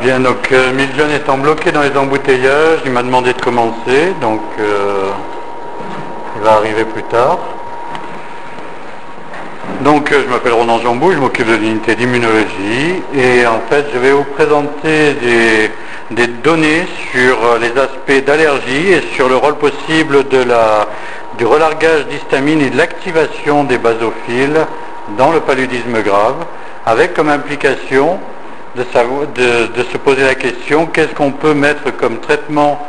Bien, donc Miljon étant bloqué dans les embouteillages, il m'a demandé de commencer, donc il va arriver plus tard. Donc je m'appelle Ronan Jambou, je m'occupe de l'unité d'immunologie et en fait je vais vous présenter des données sur les aspects d'allergie et sur le rôle possible du relargage d'histamine et de l'activation des basophiles dans le paludisme grave, avec comme implication de se poser la question qu'est-ce qu'on peut mettre comme traitement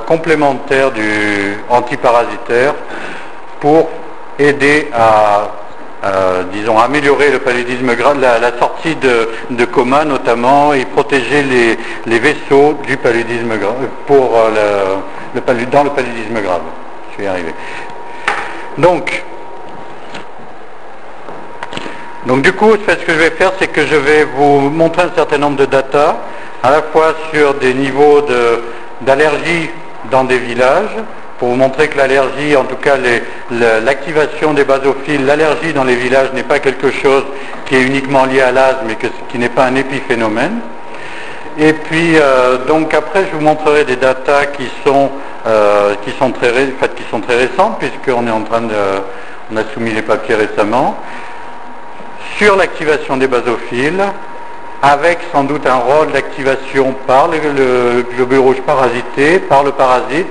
complémentaire du antiparasitaire pour aider à améliorer le paludisme grave, la sortie de coma notamment, et protéger les vaisseaux du paludisme grave dans le paludisme grave. Je vais y arriver. Donc du coup, ce que je vais faire, c'est que je vais vous montrer un certain nombre de data, à la fois sur des niveaux d'allergie dans des villages, pour vous montrer que l'allergie, en tout cas l'activation des basophiles, l'allergie dans les villages n'est pas quelque chose qui est uniquement lié à l'asthme, mais qui n'est pas un épiphénomène. Et puis, donc après, je vous montrerai des datas qui sont très récentes, puisqu'on est on a soumis les papiers récemment, sur l'activation des basophiles, avec sans doute un rôle d'activation par le globule rouge parasité, par le parasite,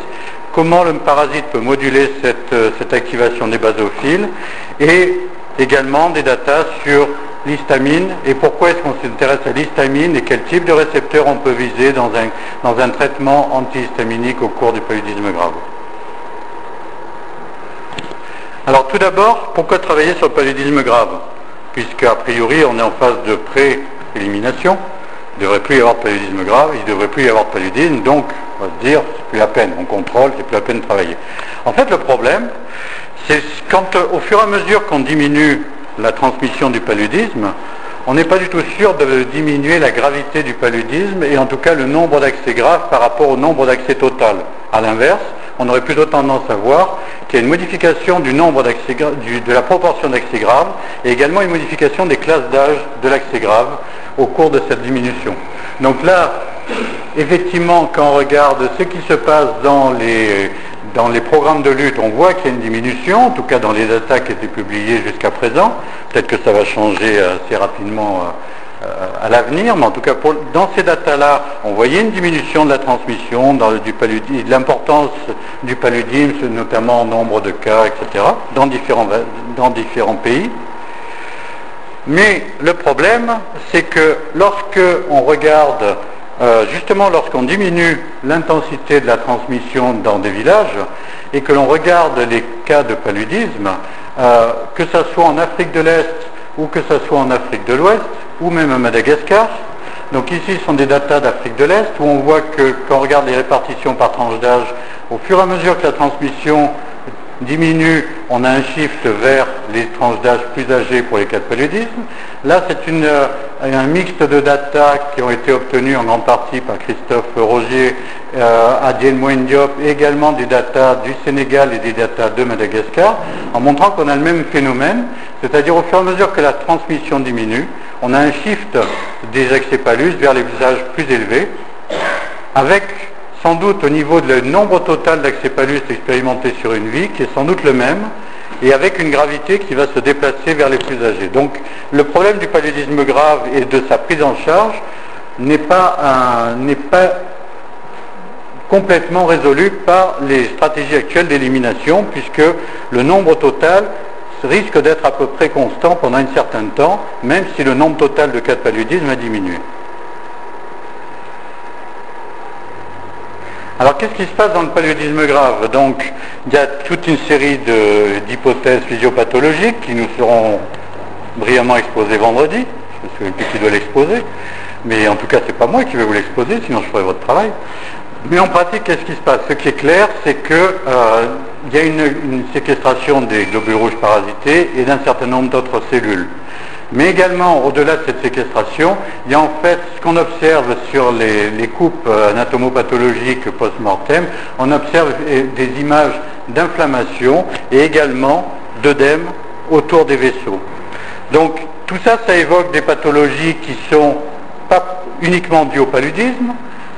comment le parasite peut moduler cette activation des basophiles, et également des datas sur l'histamine, et pourquoi est-ce qu'on s'intéresse à l'histamine, et quel type de récepteur on peut viser dans un traitement antihistaminique au cours du paludisme grave. Alors tout d'abord, pourquoi travailler sur le paludisme grave? Puisque a priori on est en phase de pré-élimination, il ne devrait plus y avoir de paludisme grave, il ne devrait plus y avoir de paludisme, donc on va se dire c'est plus la peine, on contrôle, c'est plus la peine de travailler. En fait le problème, c'est quand au fur et à mesure qu'on diminue la transmission du paludisme, on n'est pas du tout sûr de diminuer la gravité du paludisme et en tout cas le nombre d'accès graves par rapport au nombre d'accès total. À l'inverse, on aurait plutôt tendance à voir qu'il y a une modification du nombre d'accès de la proportion d'accès graves et également une modification des classes d'âge de l'accès grave au cours de cette diminution. Donc là, effectivement, quand on regarde ce qui se passe dans les programmes de lutte, on voit qu'il y a une diminution, en tout cas dans les datas qui étaient publiées jusqu'à présent. Peut-être que ça va changer assez rapidement à l'avenir, mais en tout cas dans ces datas-là, on voyait une diminution de la transmission du paludisme, de l'importance du paludisme, notamment en nombre de cas, etc., dans différents pays. Mais le problème, c'est que lorsqu'on regarde, justement lorsqu'on diminue l'intensité de la transmission dans des villages, et que l'on regarde les cas de paludisme, que ce soit en Afrique de l'Est ou que ce soit en Afrique de l'Ouest, ou même à Madagascar. Donc ici, ce sont des datas d'Afrique de l'Est, où on voit que quand on regarde les répartitions par tranche d'âge, au fur et à mesure que la transmission diminue, on a un shift vers les tranches d'âge plus âgées pour les cas de paludisme. Là, c'est un mixte de data qui ont été obtenus en grande partie par Christophe Rogier, Adien Moïne Diop, et également des data du Sénégal et des data de Madagascar, en montrant qu'on a le même phénomène, c'est-à-dire au fur et à mesure que la transmission diminue, on a un shift des accépalus vers les usages plus élevés, avec sans doute au niveau du nombre total d'accépalus expérimentés sur une vie, qui est sans doute le même, et avec une gravité qui va se déplacer vers les plus âgés. Donc le problème du paludisme grave et de sa prise en charge n'est pas complètement résolu par les stratégies actuelles d'élimination, puisque le nombre total risque d'être à peu près constant pendant un certain temps, même si le nombre total de cas de paludisme a diminué. Alors qu'est-ce qui se passe dans le paludisme grave? Donc il y a toute une série d'hypothèses physiopathologiques qui nous seront brillamment exposées vendredi. Je ne sais plus qui doit l'exposer, mais en tout cas c'est pas moi qui vais vous l'exposer, sinon je ferai votre travail. Mais en pratique, qu'est-ce qui se passe? Ce qui est clair, c'est que il y a une séquestration des globules rouges parasités et d'un certain nombre d'autres cellules. Mais également, au-delà de cette séquestration, il y a en fait ce qu'on observe sur les coupes anatomopathologiques post-mortem, on observe des images d'inflammation et également d'œdème autour des vaisseaux. Donc tout ça, ça évoque des pathologies qui sont pas uniquement dues au paludisme.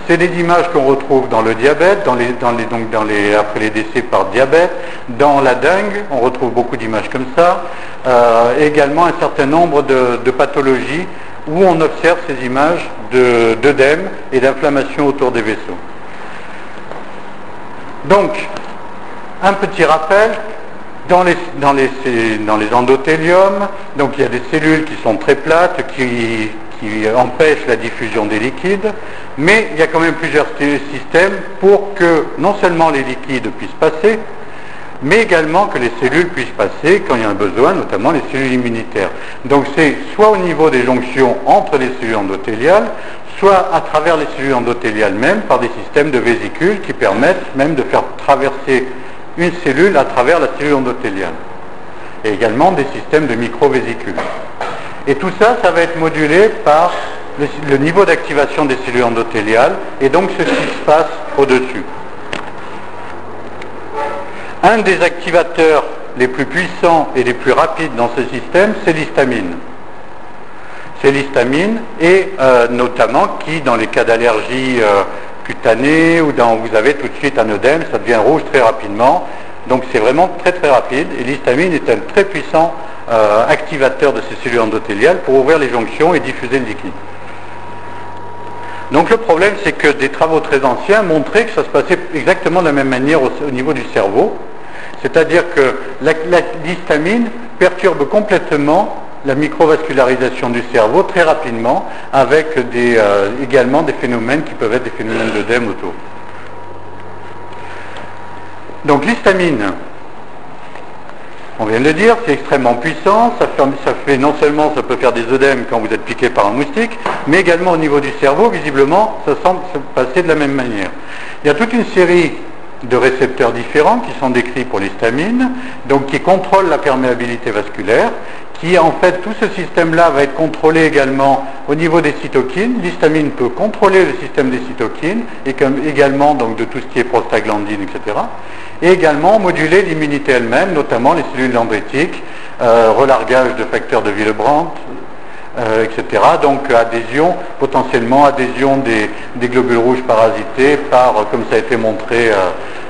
C'est des images qu'on retrouve dans le diabète, après les décès par diabète, dans la dengue, on retrouve beaucoup d'images comme ça, également un certain nombre de pathologies où on observe ces images d'œdème et d'inflammation autour des vaisseaux. Donc, un petit rappel, dans les endothéliums, donc il y a des cellules qui sont très plates, qui empêchent la diffusion des liquides, mais il y a quand même plusieurs systèmes pour que non seulement les liquides puissent passer, mais également que les cellules puissent passer quand il y a un besoin, notamment les cellules immunitaires. Donc c'est soit au niveau des jonctions entre les cellules endothéliales, soit à travers les cellules endothéliales même, par des systèmes de vésicules qui permettent même de faire traverser une cellule à travers la cellule endothéliale. Et également des systèmes de microvésicules. Et tout ça, ça va être modulé par le niveau d'activation des cellules endothéliales et donc ce qui se passe au-dessus. Un des activateurs les plus puissants et les plus rapides dans ce système, c'est l'histamine. C'est l'histamine et notamment qui, dans les cas d'allergie cutanée ou vous avez tout de suite un œdème, ça devient rouge très rapidement. Donc c'est vraiment très très rapide et l'histamine est un très puissant activateur de ces cellules endothéliales pour ouvrir les jonctions et diffuser le liquide. Donc le problème, c'est que des travaux très anciens montraient que ça se passait exactement de la même manière au niveau du cerveau, c'est-à-dire que l'histamine perturbe complètement la microvascularisation du cerveau très rapidement, avec également des phénomènes qui peuvent être des phénomènes d'œdème autour. Donc l'histamine, on vient de le dire, c'est extrêmement puissant, ça fait non seulement ça peut faire des œdèmes quand vous êtes piqué par un moustique, mais également au niveau du cerveau, visiblement, ça semble se passer de la même manière. Il y a toute une série de récepteurs différents qui sont décrits pour l'histamine, donc qui contrôlent la perméabilité vasculaire, qui en fait, tout ce système-là va être contrôlé également au niveau des cytokines. L'histamine peut contrôler le système des cytokines, et également donc, de tout ce qui est prostaglandine, etc. Et également moduler l'immunité elle-même, notamment les cellules dendritiques, relargage de facteurs de Willebrand, etc. Donc potentiellement adhésion des globules rouges parasités par, comme ça a été montré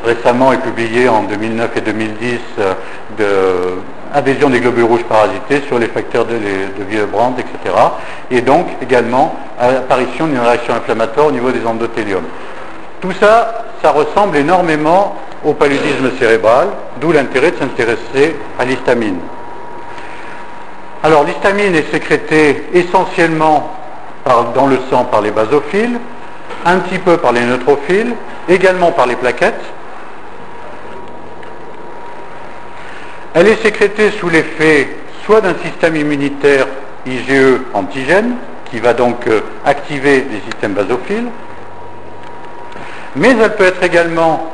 récemment et publié en 2009 et 2010, adhésion des globules rouges parasités sur les facteurs de Willebrand, etc. Et donc également apparition d'une réaction inflammatoire au niveau des endothéliums. Tout ça, ça ressemble énormément au paludisme cérébral, d'où l'intérêt de s'intéresser à l'histamine. Alors l'histamine est sécrétée essentiellement dans le sang par les basophiles, un petit peu par les neutrophiles, également par les plaquettes. Elle est sécrétée sous l'effet soit d'un système immunitaire IgE antigène, qui va donc activer les systèmes basophiles, mais elle peut être également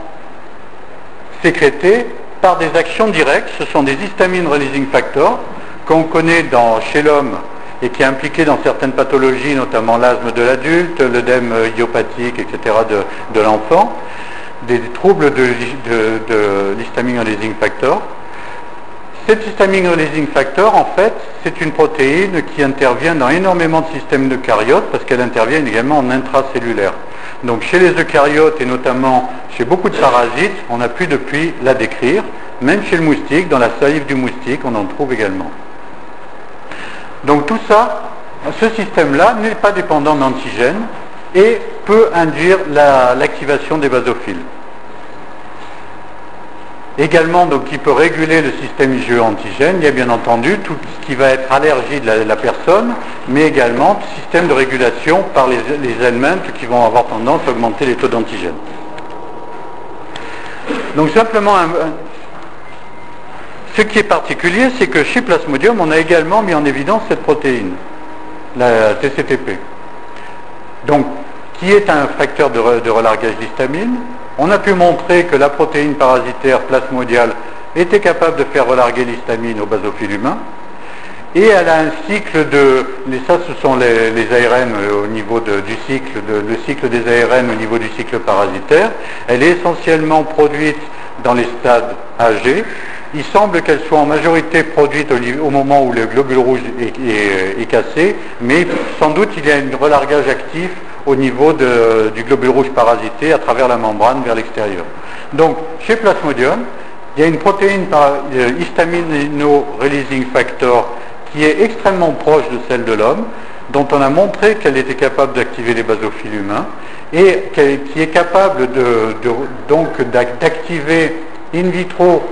sécrétée par des actions directes. Ce sont des histamine releasing factors qu'on connaît chez l'homme et qui est impliqué dans certaines pathologies, notamment l'asthme de l'adulte, l'œdème idiopathique, etc. de l'enfant, des troubles de l'histamine releasing factor. Cette histamine releasing factor, en fait, c'est une protéine qui intervient dans énormément de systèmes d'eucaryotes parce qu'elle intervient également en intracellulaire. Donc chez les eucaryotes et notamment chez beaucoup de parasites, on a pu depuis la décrire. Même chez le moustique, dans la salive du moustique, on en trouve également. Donc tout ça, ce système-là n'est pas dépendant d'antigènes et peut induire l'activation des basophiles. Également, donc, qui peut réguler le système IgE antigène, il y a bien entendu tout ce qui va être allergie de la personne, mais également le système de régulation par les aliments qui vont avoir tendance à augmenter les taux d'antigène. Donc simplement, ce qui est particulier, c'est que chez Plasmodium, on a également mis en évidence cette protéine, la TCTP, donc, qui est un facteur de relargage d'histamine. On a pu montrer que la protéine parasitaire plasmodiale était capable de faire relarguer l'histamine au basophile humain. Et elle a un cycle ça ce sont les ARN au niveau du cycle, le cycle des ARN au niveau du cycle parasitaire. Elle est essentiellement produite dans les stades âgés il semble qu'elles soient en majorité produites au moment où le globule rouge est cassé, mais sans doute il y a un relargage actif au niveau du globule rouge parasité à travers la membrane vers l'extérieur. Donc, chez Plasmodium, il y a une protéine par histamino releasing factor qui est extrêmement proche de celle de l'homme, dont on a montré qu'elle était capable d'activer les basophiles humains et qui est capable d'activer in vitro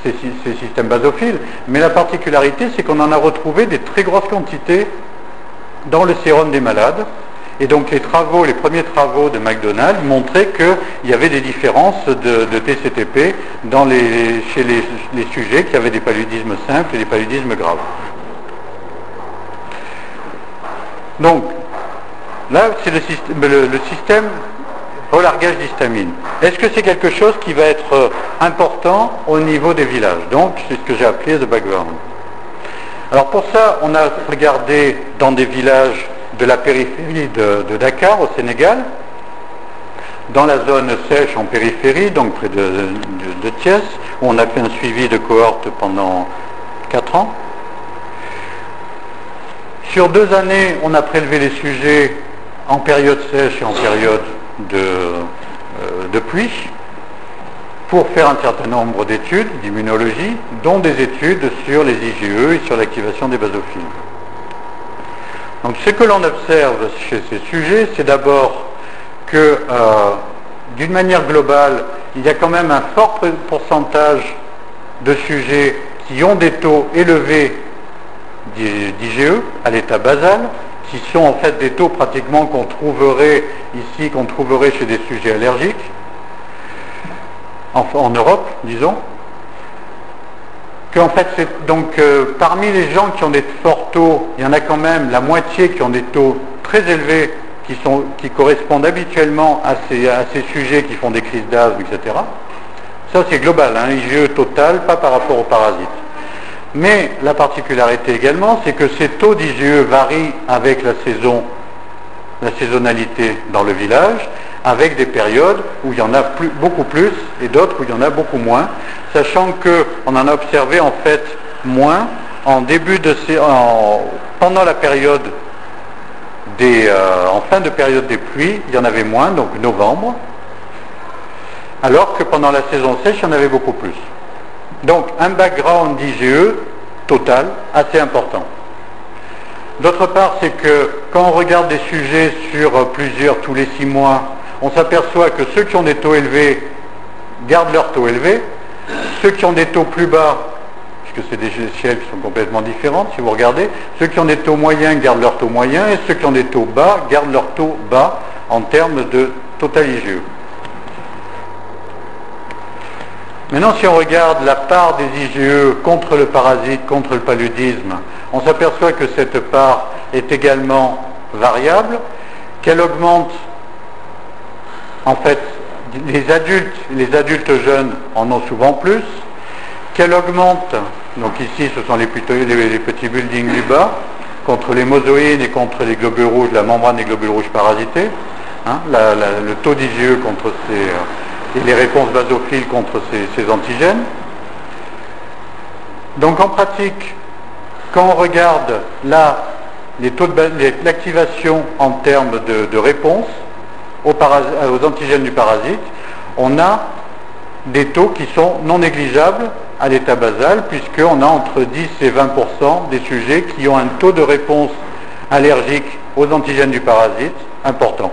ces systèmes basophiles. Mais la particularité, c'est qu'on en a retrouvé des très grosses quantités dans le sérum des malades. Et donc les premiers travaux de McDonald montraient qu'il y avait des différences de TCTP chez les sujets qui avaient des paludismes simples et des paludismes graves. Donc, là, c'est le système relargage d'histamine. Est-ce que c'est quelque chose qui va être important au niveau des villages? Donc, c'est ce que j'ai appelé the background. Alors pour ça, on a regardé dans des villages de la périphérie de Dakar, au Sénégal, dans la zone sèche en périphérie, donc près de Thiès, où on a fait un suivi de cohorte pendant 4 ans. Sur 2 années, on a prélevé les sujets en période sèche et en période de pluie pour faire un certain nombre d'études d'immunologie, dont des études sur les IgE et sur l'activation des basophiles. Donc ce que l'on observe chez ces sujets, c'est d'abord que, d'une manière globale, il y a quand même un fort pourcentage de sujets qui ont des taux élevés d'IgE à l'état basal, qui sont en fait des taux pratiquement qu'on trouverait ici, qu'on trouverait chez des sujets allergiques, en Europe, disons. Qu'en fait, parmi les gens qui ont des forts taux, il y en a quand même la moitié qui ont des taux très élevés qui correspondent habituellement à ces sujets qui font des crises d'asthme, etc. Ça, c'est global, hein, IgE total, pas par rapport aux parasites. Mais la particularité également, c'est que ces taux d'IgE varient avec la saisonnalité dans le village, avec des périodes où il y en a beaucoup plus et d'autres où il y en a beaucoup moins, sachant qu'on en a observé en fait moins pendant la période en fin de période des pluies, il y en avait moins, donc novembre, alors que pendant la saison sèche, il y en avait beaucoup plus. Donc un background d'IgE total assez important. D'autre part, c'est que quand on regarde des sujets sur tous les 6 mois, on s'aperçoit que ceux qui ont des taux élevés gardent leur taux élevé, ceux qui ont des taux plus bas, puisque c'est des échelles qui sont complètement différentes, si vous regardez, ceux qui ont des taux moyens gardent leur taux moyen et ceux qui ont des taux bas gardent leur taux bas en termes de total IgE. Maintenant, si on regarde la part des IgE contre le parasite, contre le paludisme, on s'aperçoit que cette part est également variable, qu'elle augmente, en fait, les adultes jeunes en ont souvent plus, qu'elle augmente, donc ici ce sont les petits buildings du bas, contre les mosaïnes et contre les globules rouges, la membrane des globules rouges parasités, hein, le taux d'IgE contre et les réponses basophiles contre ces antigènes. Donc en pratique, quand on regarde là les taux l'activation en termes de réponse aux antigènes du parasite, on a des taux qui sont non négligeables à l'état basal, puisqu'on a entre 10 et 20% des sujets qui ont un taux de réponse allergique aux antigènes du parasite important.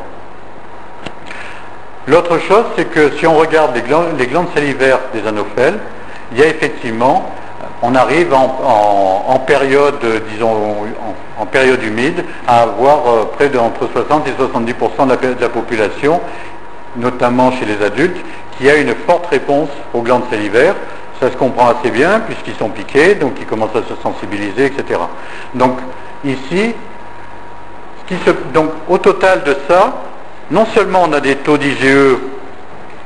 L'autre chose, c'est que si on regarde les glandes salivaires des anophèles, il y a effectivement, on arrive en période, disons, en période humide, à avoir près entre 60 et 70% de la population, notamment chez les adultes, qui a une forte réponse aux glandes salivaires. Ça se comprend assez bien, puisqu'ils sont piqués, donc ils commencent à se sensibiliser, etc. Donc, ici, donc au total de ça, non seulement on a des taux d'IgE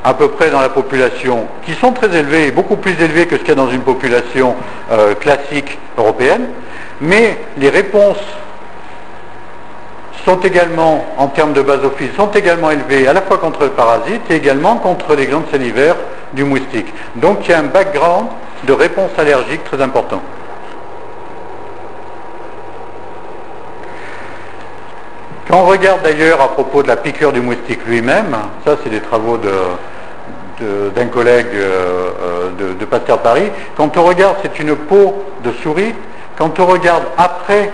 à peu près dans la population qui sont très élevés, beaucoup plus élevés que ce qu'il y a dans une population classique européenne, mais les réponses sont également, en termes de basophiles, sont également élevées à la fois contre le parasite et également contre les glandes salivaires du moustique. Donc il y a un background de réponse allergique très important. Quand on regarde d'ailleurs à propos de la piqûre du moustique lui-même, ça c'est des travaux d'un collègue de Pasteur Paris, quand on regarde, c'est une peau de souris, quand on regarde après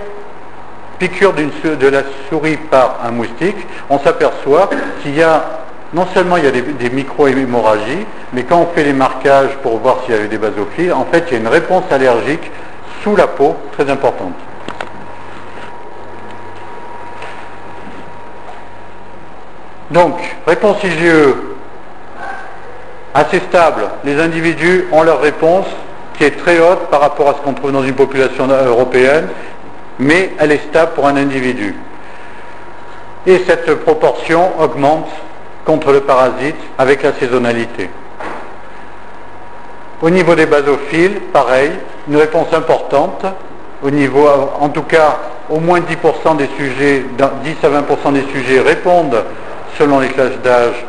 piqûre de la souris par un moustique, on s'aperçoit qu'il y a, non seulement il y a des micro-hémorragies, mais quand on fait les marquages pour voir s'il y avait des basophiles, en fait il y a une réponse allergique sous la peau très importante. Donc, réponse IgE assez stable. Les individus ont leur réponse qui est très haute par rapport à ce qu'on trouve dans une population européenne, mais elle est stable pour un individu. Et cette proportion augmente contre le parasite avec la saisonnalité. Au niveau des basophiles, pareil, une réponse importante. Au niveau, en tout cas, au moins 10% des sujets, 10 à 20% des sujets répondent selon les classes d'âge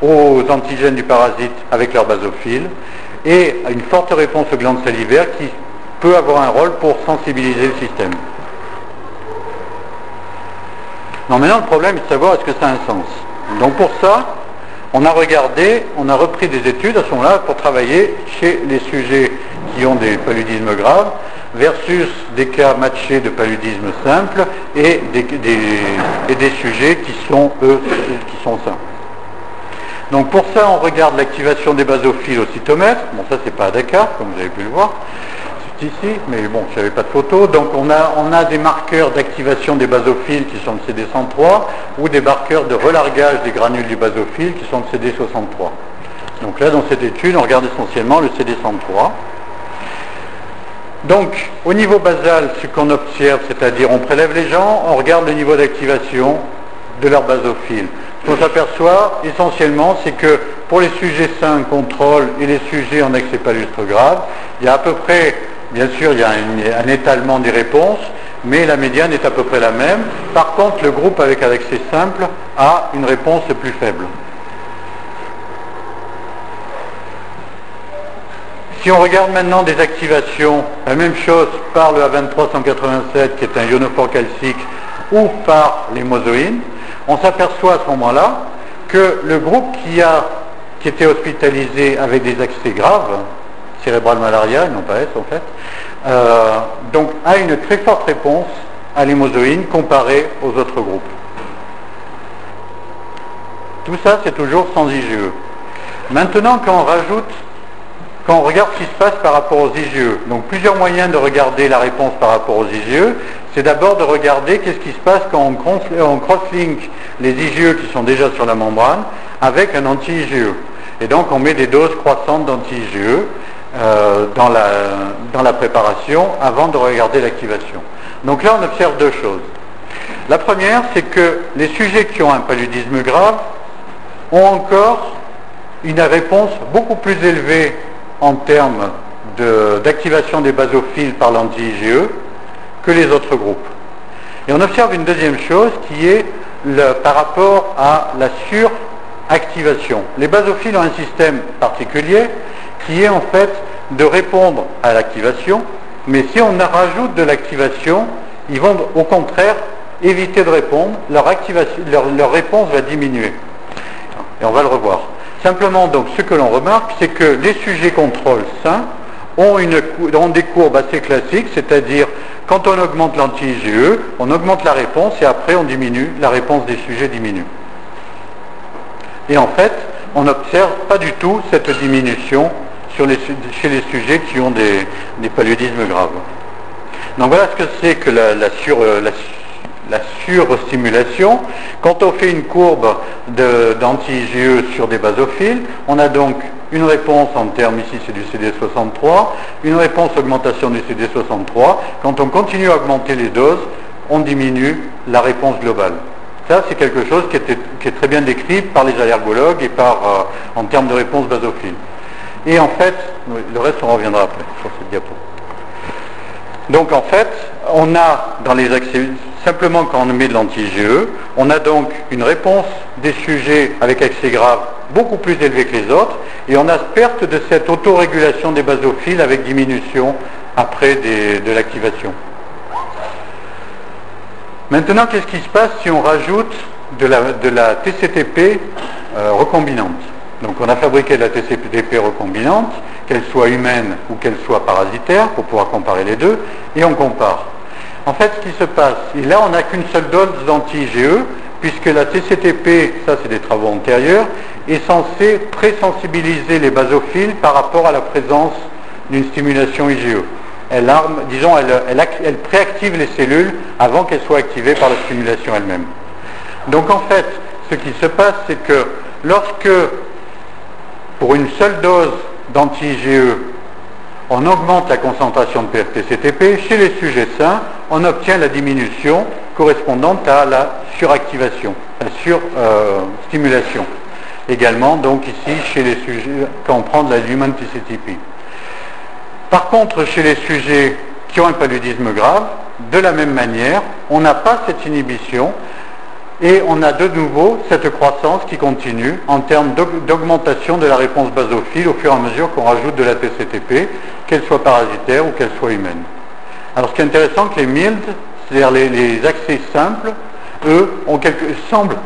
aux antigènes du parasite avec leur basophile, et une forte réponse aux glandes salivaires qui peut avoir un rôle pour sensibiliser le système. Non, maintenant le problème est de savoir est-ce que ça a un sens. Donc pour ça, on a repris des études à ce moment-là pour travailler chez les sujets qui ont des paludismes graves versus des cas matchés de paludisme simple et des sujets qui sont, eux, qui sont sains. Donc pour ça, on regarde l'activation des basophiles au cytomètre. Bon, ça c'est pas à Dakar, comme vous avez pu le voir. C'est ici, mais bon, je n'avais pas de photo. Donc on a des marqueurs d'activation des basophiles qui sont le CD103 ou des marqueurs de relargage des granules du basophile qui sont le CD63. Donc là, dans cette étude, on regarde essentiellement le CD103. Donc, au niveau basal, ce qu'on observe, c'est-à-dire on prélève les gens, on regarde le niveau d'activation de leur basophile. Ce qu'on s'aperçoit essentiellement, c'est que pour les sujets sains contrôle et les sujets en excès palustre grave, il y a à peu près, bien sûr, il y a un étalement des réponses, mais la médiane est à peu près la même. Par contre, le groupe avec un excès simple a une réponse plus faible. Si on regarde maintenant des activations, la même chose par le A23-187 qui est un ionophore calcique ou par les mozoïnes, on s'aperçoit à ce moment-là que le groupe qui était hospitalisé avec des accès graves, cérébral malaria, non pas S en fait, donc a une très forte réponse à l'hémozoïne comparée aux autres groupes. Tout ça c'est toujours sans IgE. Maintenant quand on regarde ce qui se passe par rapport aux IgE, donc plusieurs moyens de regarder la réponse par rapport aux IgE, c'est d'abord de regarder qu'est-ce qui se passe quand on cross-link les IgE qui sont déjà sur la membrane avec un anti-IgE. Et donc on met des doses croissantes d'anti-IgE dans la préparation avant de regarder l'activation. Donc là on observe deux choses. La première, c'est que les sujets qui ont un paludisme grave ont encore une réponse beaucoup plus élevée en termes d'activation des basophiles par l'anti-IgE que les autres groupes. Et on observe une deuxième chose qui est par rapport à la suractivation. Les basophiles ont un système particulier qui est en fait de répondre à l'activation, mais si on rajoute de l'activation, ils vont au contraire éviter de répondre, leur réponse va diminuer. Et on va le revoir. Simplement, donc, ce que l'on remarque, c'est que les sujets contrôle sains ont des courbes assez classiques, c'est-à-dire, quand on augmente l'anti-IgE, on augmente la réponse et après on diminue, la réponse des sujets diminue. Et en fait, on n'observe pas du tout cette diminution chez les sujets qui ont des paludismes graves. Donc voilà ce que c'est que la surstimulation. Quand on fait une courbe d'anti-IgE sur des basophiles, on a donc une réponse en termes, ici c'est du CD63, une réponse augmentation du CD63. Quand on continue à augmenter les doses, on diminue la réponse globale. Ça, c'est quelque chose qui est très bien décrit par les allergologues et en termes de réponse basophile. Et en fait, le reste on reviendra après sur cette diapo. Donc en fait, on a dans les accès, simplement quand on met de l'anti-IgE, on a donc une réponse des sujets avec accès grave beaucoup plus élevés que les autres, et on a perte de cette autorégulation des basophiles avec diminution après de l'activation. Maintenant, qu'est-ce qui se passe si on rajoute de la TCTP recombinante? Donc on a fabriqué de la TCTP recombinante, qu'elle soit humaine ou qu'elle soit parasitaire, pour pouvoir comparer les deux, et on compare. En fait, ce qui se passe, et là on n'a qu'une seule dose d'anti-IgE, puisque la TCTP, ça c'est des travaux antérieurs, est censée présensibiliser les basophiles par rapport à la présence d'une stimulation IgE. Elle arme, disons, elle préactive les cellules avant qu'elles soient activées par la stimulation elle-même. Donc en fait, ce qui se passe, c'est que lorsque, pour une seule dose d'anti-IgE, on augmente la concentration de PFTCTP, chez les sujets sains, on obtient la diminution correspondante à la suractivation, la surstimulation. Également, donc ici, chez les sujets, quand on prend de la human TCTP. Par contre, chez les sujets qui ont un paludisme grave, de la même manière, on n'a pas cette inhibition et on a de nouveau cette croissance qui continue en termes d'augmentation de la réponse basophile au fur et à mesure qu'on rajoute de la TCTP, qu'elle soit parasitaire ou qu'elle soit humaine. Alors ce qui est intéressant, que les mild, c'est-à-dire les accès simples, eux, semblent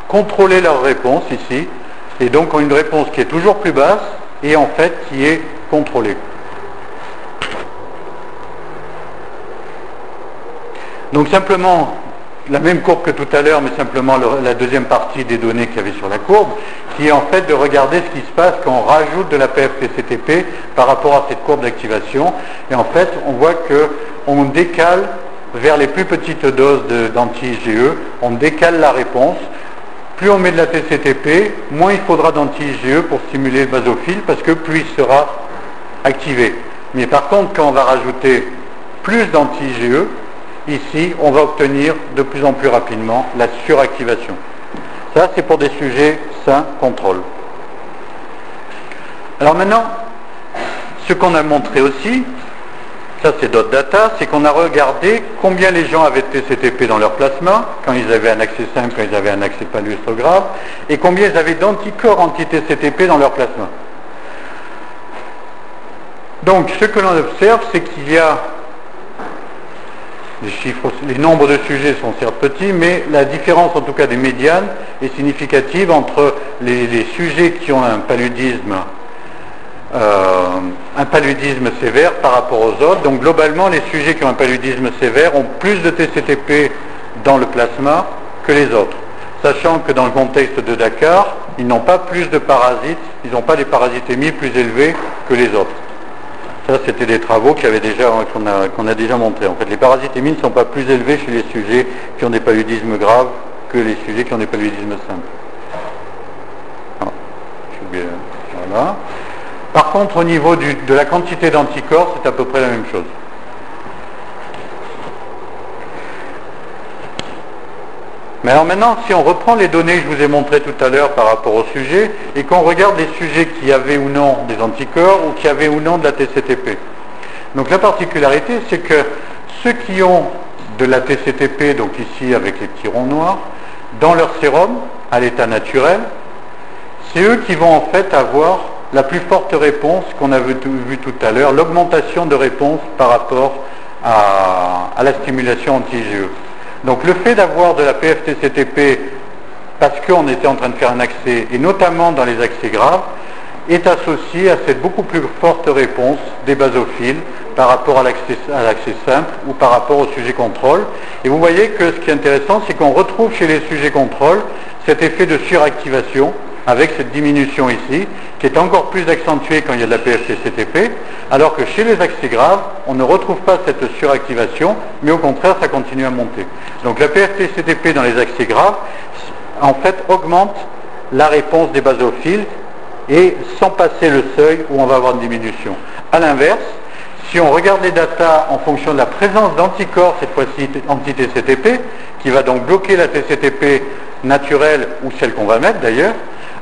contrôler leur réponse ici, et donc ont une réponse qui est toujours plus basse et en fait qui est contrôlée. Donc simplement, la même courbe que tout à l'heure, mais simplement la deuxième partie des données qu'il y avait sur la courbe, qui est en fait de regarder ce qui se passe quand on rajoute de la PFTCTP par rapport à cette courbe d'activation. Et en fait, on voit qu'on décale vers les plus petites doses d'anti-IgE, on décale la réponse. Plus on met de la TCTP, moins il faudra d'anti-IgE pour stimuler le basophile, parce que plus il sera activé. Mais par contre, quand on va rajouter plus d'anti-IgE, ici, on va obtenir de plus en plus rapidement la suractivation. Ça, c'est pour des sujets sains, contrôle. Alors maintenant, ce qu'on a montré aussi, ça c'est d'autres data, c'est qu'on a regardé combien les gens avaient de TCTP dans leur plasma, quand ils avaient un accès simple, quand ils avaient un accès paludisme grave, et combien ils avaient d'anticorps anti-TCTP dans leur plasma. Donc, ce que l'on observe, c'est qu'il y a les chiffres, les nombres de sujets sont certes petits, mais la différence, en tout cas des médianes, est significative entre les sujets qui ont un paludisme sévère par rapport aux autres. Donc globalement, les sujets qui ont un paludisme sévère ont plus de TCTP dans le plasma que les autres. Sachant que dans le contexte de Dakar, ils n'ont pas plus de parasites, ils n'ont pas des parasitémies plus élevées que les autres. Ça, c'était des travaux qu'on a déjà montrés. En fait, les parasitémies ne sont pas plus élevées chez les sujets qui ont des paludismes graves que les sujets qui ont des paludismes simples. Voilà. Par contre, au niveau de la quantité d'anticorps, c'est à peu près la même chose. Mais alors maintenant, si on reprend les données que je vous ai montrées tout à l'heure par rapport au sujet, et qu'on regarde les sujets qui avaient ou non des anticorps, ou qui avaient ou non de la TCTP. Donc la particularité, c'est que ceux qui ont de la TCTP, donc ici avec les petits ronds noirs, dans leur sérum, à l'état naturel, c'est eux qui vont en fait avoir la plus forte réponse qu'on a vu tout à l'heure, l'augmentation de réponse par rapport à la stimulation anti-IgE. Donc le fait d'avoir de la PFTCTP parce qu'on était en train de faire un accès, et notamment dans les accès graves, est associé à cette beaucoup plus forte réponse des basophiles par rapport à l'accès simple ou par rapport au sujet contrôle. Et vous voyez que ce qui est intéressant, c'est qu'on retrouve chez les sujets contrôle cet effet de suractivation avec cette diminution ici, qui est encore plus accentuée quand il y a de la PFTCTP, alors que chez les accès graves, on ne retrouve pas cette suractivation, mais au contraire, ça continue à monter. Donc la PFTCTP dans les accès graves, en fait, augmente la réponse des basophiles, et sans passer le seuil où on va avoir une diminution. A l'inverse, si on regarde les datas en fonction de la présence d'anticorps, cette fois-ci anti-TCTP, qui va donc bloquer la TCTP naturelle ou celle qu'on va mettre d'ailleurs,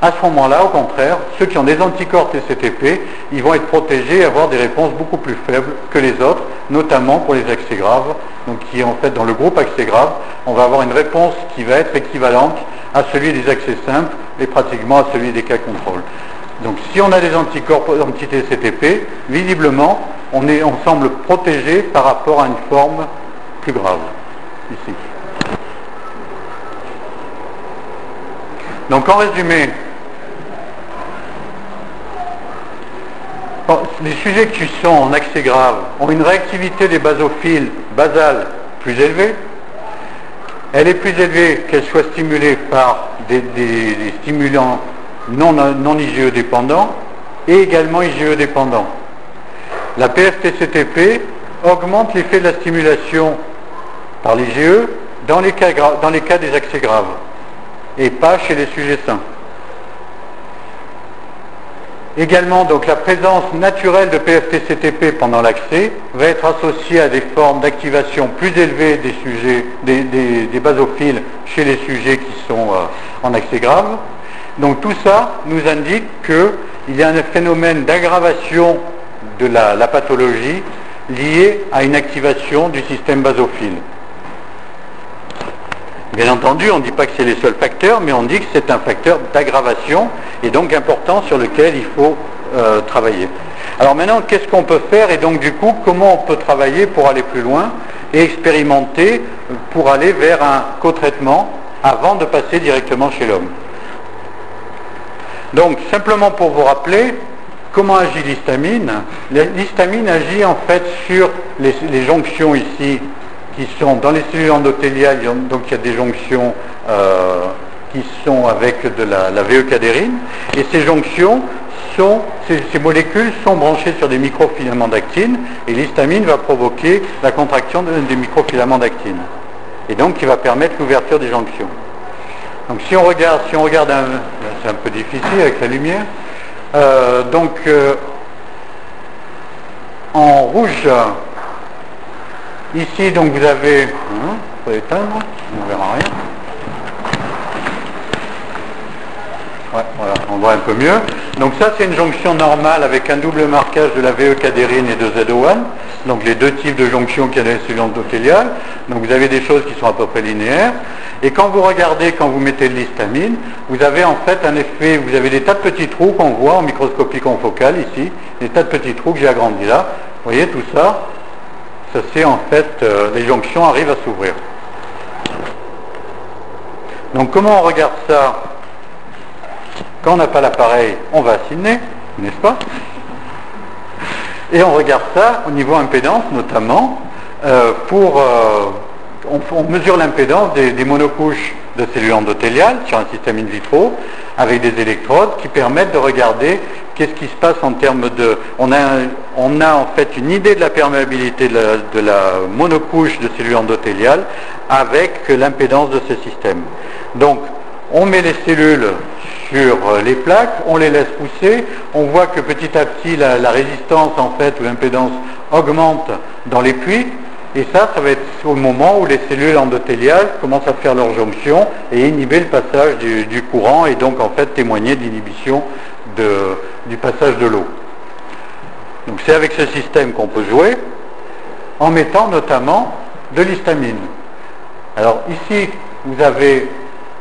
à ce moment-là, au contraire, ceux qui ont des anticorps TCTP, ils vont être protégés et avoir des réponses beaucoup plus faibles que les autres, notamment pour les accès graves. Donc qui en fait dans le groupe accès grave, on va avoir une réponse qui va être équivalente à celui des accès simples et pratiquement à celui des cas contrôle. Donc si on a des anticorps anti-TCTP, visiblement on semble protégé par rapport à une forme plus grave, ici. Donc en résumé, les sujets qui sont en accès grave ont une réactivité des basophiles basales plus élevée. Elle est plus élevée qu'elle soit stimulée par des stimulants non IgE dépendants et également IgE dépendants. La PFTCTP augmente l'effet de la stimulation par l'IgE dans les cas des accès graves et pas chez les sujets sains. Également, donc, la présence naturelle de PFTCTP pendant l'accès va être associée à des formes d'activation plus élevées des sujets, des basophiles chez les sujets qui sont en accès grave. Donc tout ça nous indique qu'il y a un phénomène d'aggravation de la pathologie lié à une activation du système basophile. Bien entendu, on ne dit pas que c'est les seuls facteurs, mais on dit que c'est un facteur d'aggravation et donc important sur lequel il faut travailler. Alors maintenant, qu'est-ce qu'on peut faire et donc du coup, comment on peut travailler pour aller plus loin et expérimenter pour aller vers un co-traitement avant de passer directement chez l'homme. Donc, simplement pour vous rappeler, comment agit l'histamine? L'histamine agit en fait sur les jonctions ici qui sont dans les cellules endothéliales, donc il y a des jonctions qui sont avec de la VE-cadérine, et ces jonctions ces molécules sont branchées sur des microfilaments d'actine, et l'histamine va provoquer la contraction des microfilaments d'actine, et donc qui va permettre l'ouverture des jonctions. Donc si on regarde c'est un peu difficile avec la lumière, en rouge, ici, donc vous avez, faut éteindre, on ne verra rien. Ouais, voilà, on voit un peu mieux. Donc ça, c'est une jonction normale avec un double marquage de la VE-cadérine et de ZO1. Donc les deux types de jonctions qu'il y a dans les cellules endothéliales. Donc vous avez des choses qui sont à peu près linéaires. Et quand vous regardez, quand vous mettez de l'histamine, vous avez en fait un effet, vous avez des tas de petits trous qu'on voit en microscopie confocale ici, des tas de petits trous que j'ai agrandis là. Vous voyez tout ça? Ça c'est en fait, les jonctions arrivent à s'ouvrir. Donc comment on regarde ça? Quand on n'a pas l'appareil, on va assis le nez, n'est-ce pas? Et on regarde ça au niveau impédance notamment, on mesure l'impédance des monocouches de cellules endothéliales sur un système in vitro avec des électrodes qui permettent de regarder qu'est-ce qui se passe en termes de... On a en fait une idée de la perméabilité de la monocouche de cellules endothéliales avec l'impédance de ce système. Donc, on met les cellules sur les plaques, on les laisse pousser, on voit que petit à petit la résistance en fait ou l'impédance augmente dans les puits, et ça va être au moment où les cellules endothéliales commencent à faire leur jonction et inhiber le passage du courant et donc en fait témoigner de l'inhibition du passage de l'eau. Donc c'est avec ce système qu'on peut jouer en mettant notamment de l'histamine. Alors ici vous avez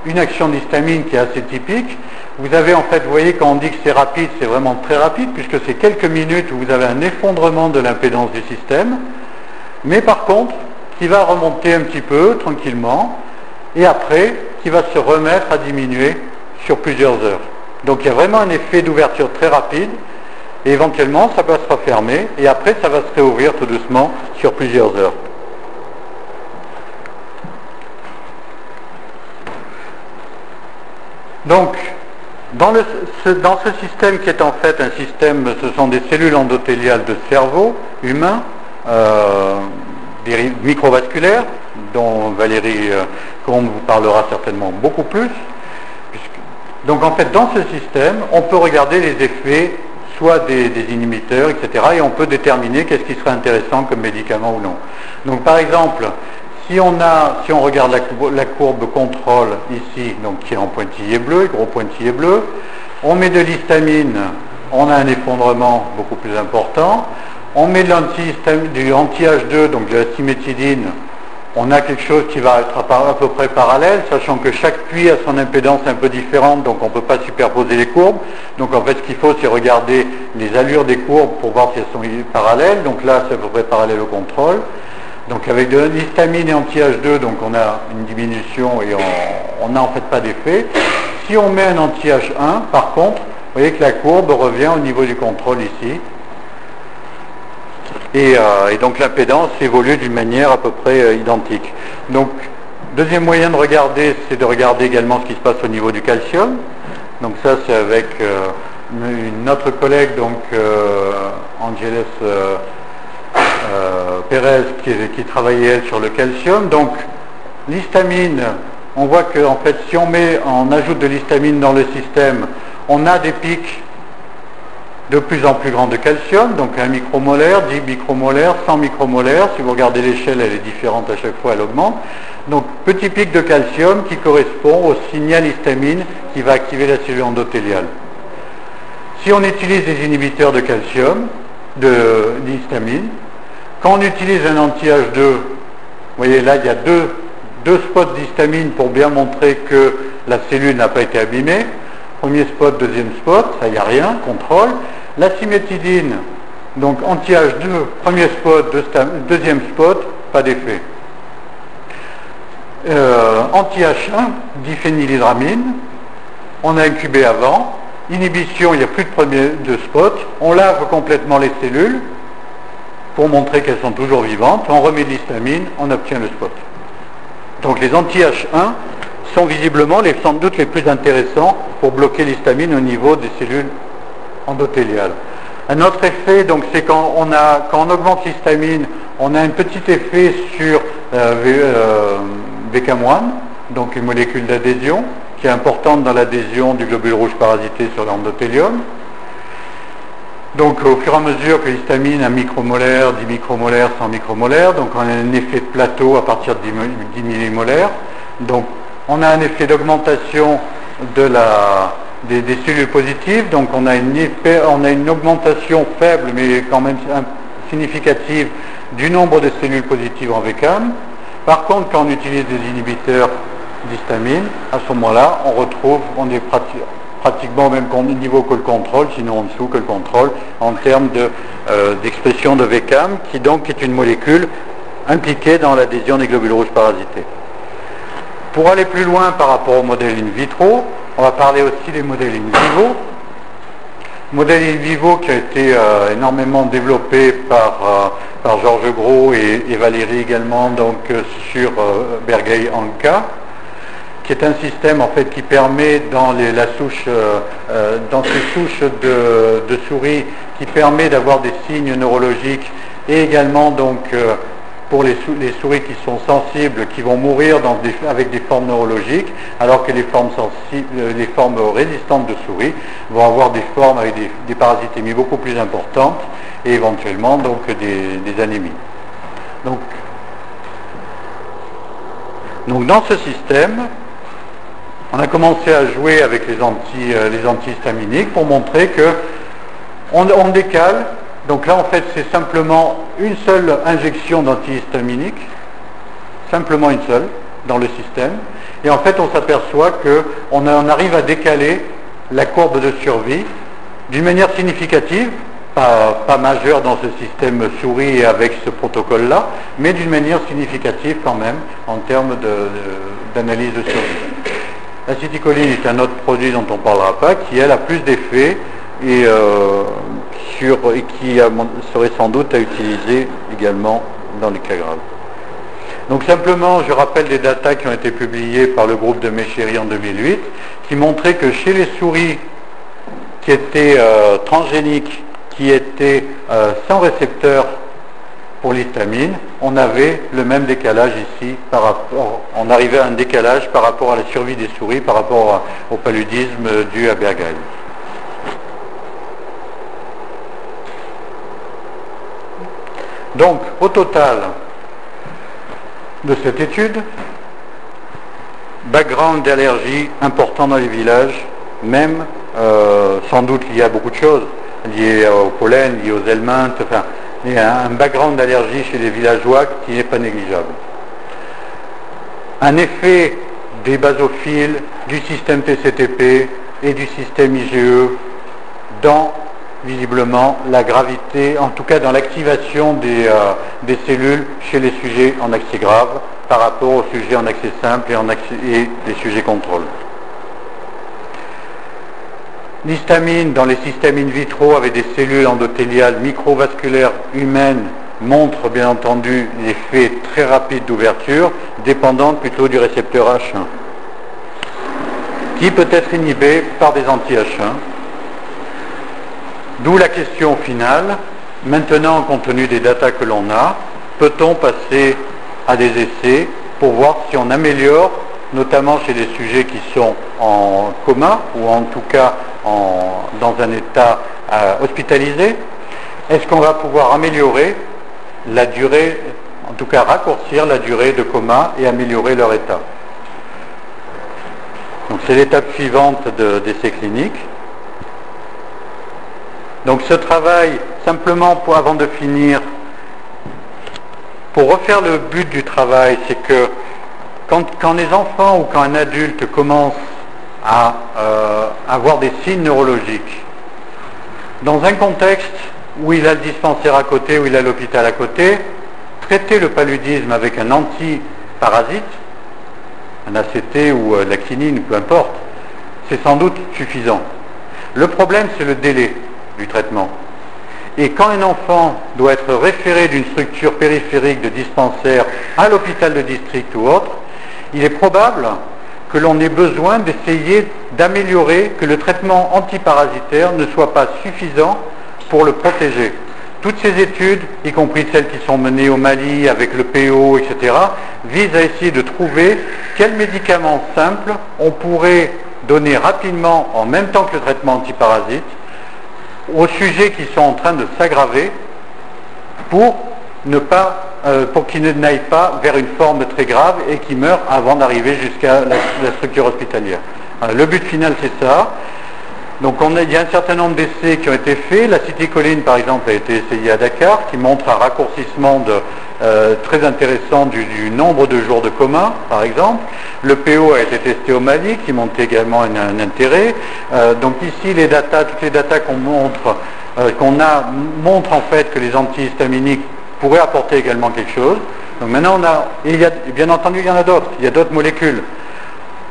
une action d'histamine qui est assez typique. Vous avez en fait, vous voyez quand on dit que c'est rapide, c'est vraiment très rapide puisque c'est quelques minutes où vous avez un effondrement de l'impédance du système, mais par contre qui va remonter un petit peu tranquillement et après qui va se remettre à diminuer sur plusieurs heures. Donc il y a vraiment un effet d'ouverture très rapide et éventuellement ça va se refermer et après ça va se réouvrir tout doucement sur plusieurs heures. Donc, dans ce système qui est en fait un système, ce sont des cellules endothéliales de cerveau humain, des microvasculaires, dont Valérie Combe vous parlera certainement beaucoup plus. Donc en fait, dans ce système, on peut regarder les effets, soit des inhibiteurs, etc., et on peut déterminer qu'est-ce qui serait intéressant comme médicament ou non. Donc par exemple, si on regarde la courbe contrôle ici, donc qui est en pointillé bleu, gros pointillé bleu, on met de l'histamine, on a un effondrement beaucoup plus important. On met du anti-H2, donc de la cimétidine, on a quelque chose qui va être à peu près parallèle, sachant que chaque puits a son impédance un peu différente, donc on ne peut pas superposer les courbes. Donc en fait, ce qu'il faut, c'est regarder les allures des courbes pour voir si elles sont parallèles. Donc là, c'est à peu près parallèle au contrôle. Donc avec de l'histamine et anti-H2, donc on a une diminution et on n'a en fait pas d'effet. Si on met un anti-H1, par contre, vous voyez que la courbe revient au niveau du contrôle ici. Et donc l'impédance évolue d'une manière à peu près identique. Donc, deuxième moyen de regarder, c'est de regarder également ce qui se passe au niveau du calcium. Donc ça, c'est avec notre collègue, donc Angeles Pérez, qui travaillait elle sur le calcium. Donc, l'histamine, on voit que en fait, si on ajoute de l'histamine dans le système, on a des pics de plus en plus grand de calcium, donc 1 micromolaire, 10 micromolaires, 100 micromolaires. Si vous regardez l'échelle, elle est différente à chaque fois, elle augmente. Donc petit pic de calcium qui correspond au signal histamine qui va activer la cellule endothéliale. Si on utilise des inhibiteurs de calcium, d'histamine, quand on utilise un anti-H2, vous voyez là, il y a deux spots d'histamine pour bien montrer que la cellule n'a pas été abîmée. Premier spot, deuxième spot, ça il n'y a rien, contrôle. La cimétidine, donc anti-H2, premier spot, deuxième spot, pas d'effet. Anti-H1, diphénylhydramine, on a incubé avant. Inhibition, il n'y a plus de spot. On lave complètement les cellules pour montrer qu'elles sont toujours vivantes. On remet de l'histamine, on obtient le spot. Donc les anti-H1 sont visiblement sans doute les plus intéressants pour bloquer l'histamine au niveau des cellules endothéliales. Un autre effet, donc, c'est quand on augmente l'histamine, on a un petit effet sur VCAM1, donc une molécule d'adhésion, qui est importante dans l'adhésion du globule rouge parasité sur l'endothélium. Donc au fur et à mesure que l'histamine 1 micromolaire, 10 micromolaires, 100 micromolaires, donc on a un effet de plateau à partir de 10 millimolaires. Donc on a un effet d'augmentation des cellules positives, donc on a une augmentation faible mais quand même significative du nombre de cellules positives en VCAM. Par contre, quand on utilise des inhibiteurs d'histamine, à ce moment-là, on est pratiquement au même niveau que le contrôle, sinon en dessous que le contrôle, en termes d'expression de VCAM, qui donc est une molécule impliquée dans l'adhésion des globules rouges parasités. Pour aller plus loin par rapport au modèle in vitro, on va parler aussi des modèles in vivo. Modèle in vivo qui a été énormément développé par Georges Gros et Valérie également, donc sur Bergay Anka, qui est un système en fait qui permet dans ces souches de souris, qui permet d'avoir des signes neurologiques et également donc pour les souris qui sont sensibles, qui vont mourir avec des formes neurologiques, alors que les formes résistantes de souris vont avoir des formes avec des parasitémies beaucoup plus importantes et éventuellement donc des anémies. Donc dans ce système, on a commencé à jouer avec les antihistaminiques pour montrer que on décale. Donc là, en fait, c'est simplement une seule injection d'antihistaminique, simplement une seule, dans le système. Et en fait, on s'aperçoit qu'on arrive à décaler la courbe de survie d'une manière significative, pas majeure dans ce système souris et avec ce protocole-là, mais d'une manière significative quand même, en termes d'analyse de survie. L'acétycholine est un autre produit dont on ne parlera pas, qui elle a plus d'effets et qui serait sans doute à utiliser également dans les cas graves. Donc simplement, je rappelle des datas qui ont été publiées par le groupe de Méchéry en 2008, qui montraient que chez les souris qui étaient transgéniques, qui étaient sans récepteur pour l'histamine, on avait le même décalage ici, on arrivait à un décalage par rapport à la survie des souris, par rapport au paludisme dû à Bergay. Donc, au total de cette étude, background d'allergie important dans les villages, même sans doute lié à beaucoup de choses, lié au pollen, lié aux helminths, enfin, et un background d'allergie chez les villageois qui n'est pas négligeable. Un effet des basophiles, du système TCTP et du système IgE dans, visiblement, la gravité, en tout cas dans l'activation des cellules chez les sujets en accès grave par rapport aux sujets en accès simple et les sujets contrôle. L'histamine dans les systèmes in vitro avec des cellules endothéliales microvasculaires humaines montre bien entendu l'effet très rapide d'ouverture, dépendant plutôt du récepteur H1, qui peut être inhibé par des anti-H1. D'où la question finale, maintenant compte tenu des datas que l'on a, peut-on passer à des essais pour voir si on améliore, notamment chez des sujets qui sont en coma ou en tout cas dans un état hospitalisé, est-ce qu'on va pouvoir améliorer la durée, en tout cas raccourcir la durée de coma et améliorer leur état. Donc c'est l'étape suivante d'essai clinique. Donc ce travail, simplement avant de finir, pour refaire le but du travail, c'est que quand les enfants ou quand un adulte commence à avoir des signes neurologiques, dans un contexte où il a le dispensaire à côté, où il a l'hôpital à côté, traiter le paludisme avec un antiparasite, un ACT ou la quinine, peu importe, c'est sans doute suffisant. Le problème, c'est le délai du traitement. Et quand un enfant doit être référé d'une structure périphérique de dispensaire à l'hôpital de district ou autre, il est probable que l'on ait besoin d'essayer d'améliorer, que le traitement antiparasitaire ne soit pas suffisant pour le protéger. Toutes ces études, y compris celles qui sont menées au Mali avec le PO, etc., visent à essayer de trouver quels médicaments simples on pourrait donner rapidement en même temps que le traitement antiparasite aux sujets qui sont en train de s'aggraver pour qu'ils n'aillent pas vers une forme très grave et qui meurent avant d'arriver jusqu'à la structure hospitalière. Le but final, c'est ça. Donc il y a un certain nombre d'essais qui ont été faits. L'acétylcholine, par exemple, a été essayée à Dakar, qui montre un raccourcissement très intéressant du nombre de jours de coma, par exemple. Le PO a été testé au Mali, qui montre également un intérêt. Donc ici, toutes les datas montrent en fait que les antihistaminiques pourraient apporter également quelque chose. Donc maintenant, bien entendu, il y en a d'autres. Il y a d'autres molécules.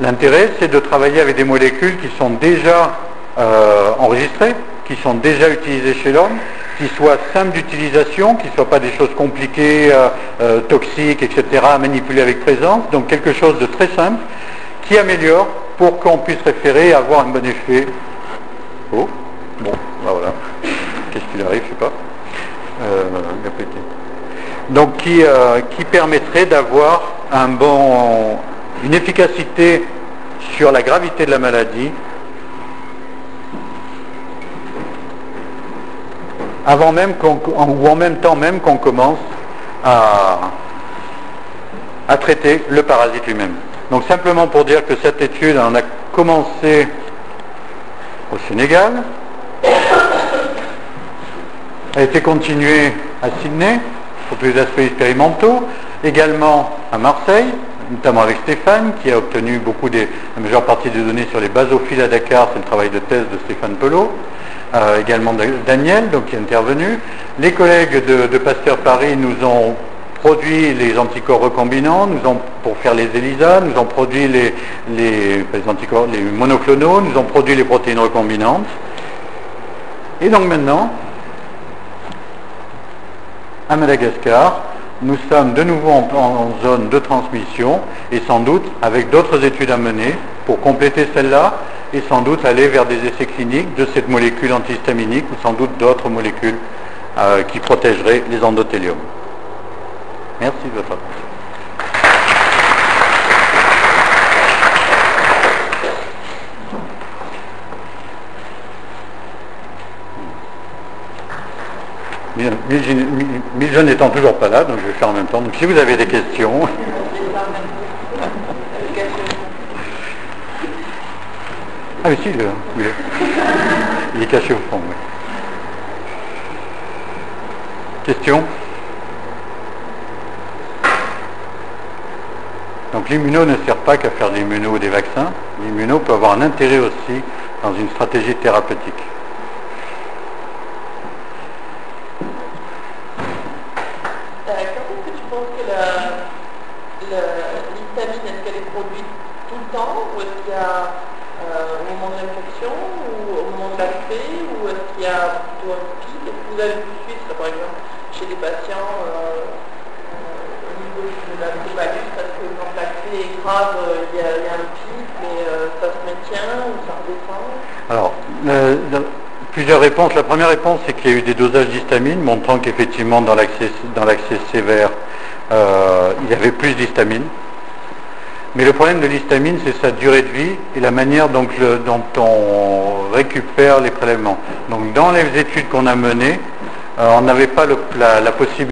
L'intérêt, c'est de travailler avec des molécules qui sont déjà enregistrées, qui sont déjà utilisées chez l'homme, qui soient simples d'utilisation, qui ne soient pas des choses compliquées, toxiques, etc., à manipuler avec présence. Donc quelque chose de très simple, qui améliore pour qu'on puisse référer et avoir un bon effet. Oh, bon, ben voilà. Qu'est-ce qu'il arrive, je ne sais pas. Il a pété. Donc qui permettrait d'avoir une efficacité sur la gravité de la maladie avant même ou en même temps même qu'on commence à traiter le parasite lui-même. Donc simplement pour dire que cette étude, on a commencé au Sénégal, a été continuée à Sydney pour tous les aspects expérimentaux, également à Marseille, notamment avec Stéphane, qui a obtenu la majeure partie des données sur les basophiles à Dakar, c'est le travail de thèse de Stéphane Pelot, également Daniel, donc, qui est intervenu. Les collègues de Pasteur Paris nous ont produit les anticorps recombinants, pour faire les ELISA, nous ont produit les monoclonaux, nous ont produit les protéines recombinantes. Et donc maintenant, à Madagascar, nous sommes de nouveau en zone de transmission et sans doute avec d'autres études à mener pour compléter celle-là et sans doute aller vers des essais cliniques de cette molécule antihistaminique ou sans doute d'autres molécules qui protégeraient les endothéliums. Merci de votre attention. Miljon n'étant toujours pas là, donc je vais faire en même temps. Donc si vous avez des questions... Ah oui, si, il est caché au fond. Oui. Question? Donc l'immuno ne sert pas qu'à faire des immunos ou des vaccins. L'immuno peut avoir un intérêt aussi dans une stratégie thérapeutique. Quand est-ce que tu penses que l'histamine, est-ce qu'elle est produite tout le temps, ou est-ce qu'il y a au moment de l'infection, ou au moment de l'accès, ou est-ce qu'il y a plutôt un pic? Est-ce que vous avez pu suivre ça, par exemple, chez des patients au niveau de la météorite, parce que quand l'accès est grave, il y a un pic, mais ça se maintient ou ça redescend? Alors, plusieurs réponses. La première réponse, c'est qu'il y a eu des dosages d'histamine montrant qu'effectivement dans l'accès sévère, il y avait plus d'histamine. Mais le problème de l'histamine, c'est sa durée de vie et la manière dont on récupère les prélèvements. Donc dans les études qu'on a menées, on n'avait pas la possibilité